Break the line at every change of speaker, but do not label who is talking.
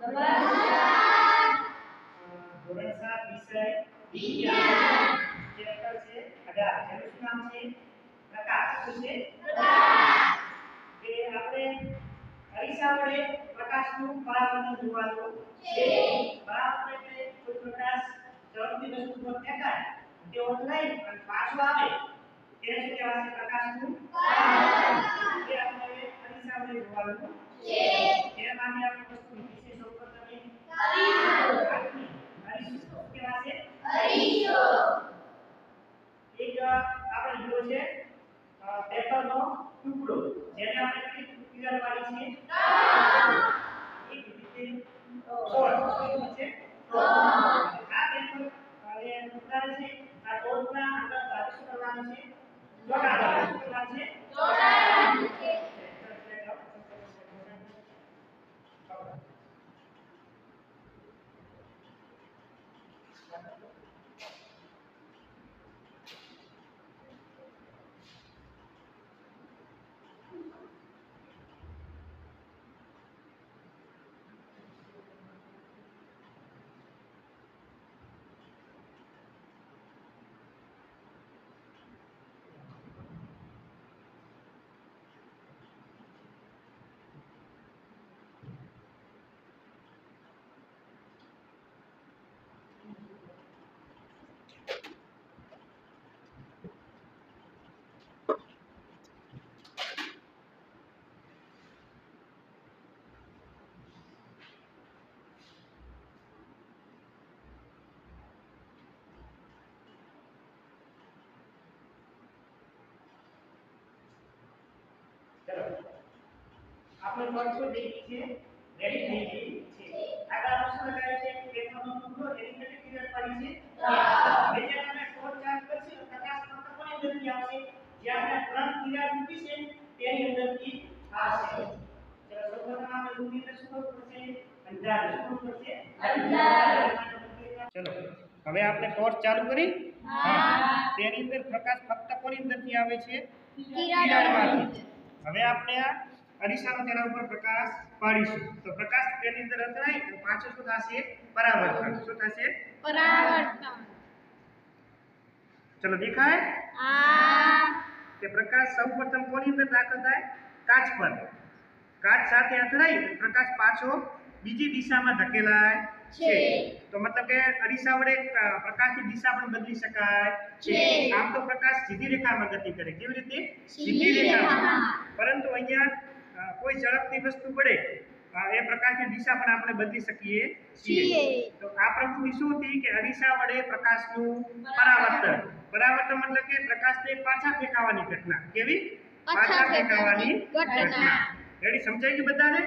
ધોરણ 7 વિષય વિજ્ઞાન ચેપ્ટર છે 18 જેનું શું નામ છે પ્રકાશ શું છે પ્રકાશ કે આપણે અરીસા વડે પ્રકાશનું પરાવર્તન જોવાનું છે પરાવર્તન એટલે કોઈ પ્રકાશ ઝડપથી વસ્તુ પર ફેંકાય તે ઓટલાઈ અને પાછો આવે તેને શું કહેવાય છે પ્રકાશનું પરાવર્તન એ આપણે અરીસા વડે જોવાનું છે એ માટે આપણે વસ્તુ વિશે સૌપ્રથમ અરીસો કેવા છે અરીસો એક આપણે જોયો છે પેપરનો ટુકડો જેને આપણે કેટલી તિરાડ પાડી છે એક રીતે ટોર્ચ છે આ પેપર એ ટુકડા છે આ ટોર્ચના અંદર ધાતુ શું કરવાનું છે ચોટાડવાનું છે ચોટાડવાનું છે આપણે ટોર્ચ દેખી છે રેડી થઈ ગઈ છે આગળ શું લગાવ્યું છે પેપરનો ટુકડો એની કેટલી તિરાડ પાડી છે હવે જે આપણે ટોર્ચ ચાર્જ કરશું તો પ્રકાશ ફક્ત કોની અંદરથી આવશે જે આપણે ત્રણ તિરાડ મૂકી છે તેની અંદરથી આવશે ચલો સૌપ્રથમ આપણે રૂમની અંદર શું કરવું પડશે અંધારું શું કરવું પડશે અંધારું ચલો હવે આપણે ટોર્ચ ચાલુ કરી તેની અંદર પ્રકાશ ફક્ત કોની અંદરથી આવે છે તિરાડમાંથી હવે આપણે આ અરીસાનો તેના ઉપર પ્રકાશ પાડીશું તો પ્રકાશ તેની અંદર અથડાય તો પાછું શું થશે પરાવર્તન શું થશે પરાવર્તન ચલો દેખાય કે પ્રકાશ સૌપ્રથમ કોની અંદર દાખલ થાય કાચ પર કાચ સાથે અથડાય પ્રકાશ પાછો બીજી દિશામાં ધકેલાય છે તો મતલબ કે અરીસા વડે પ્રકાશની દિશા પણ બદલી શકાય છે આમ તો પ્રકાશ સીધી રેખામાં ગતિ કરે કેવી રીતે સીધી રેખામાં પરંતુ અહીંયા કોઈ ઝડપથી વસ્તુ પડે એ પ્રકાશની દિશા પણ આપણે બદલી શકીએ છીએ તો આ પ્રવૃત્તિ શું હતી કે અરીસા વડે પ્રકાશનું પરાવર્તન પરાવર્તન મતલબ કે પ્રકાશને પાછા ફેંકાવાની ઘટના કેવી પાછા ફેંકાવાની ઘટના રેડી સમજાય કે બધાને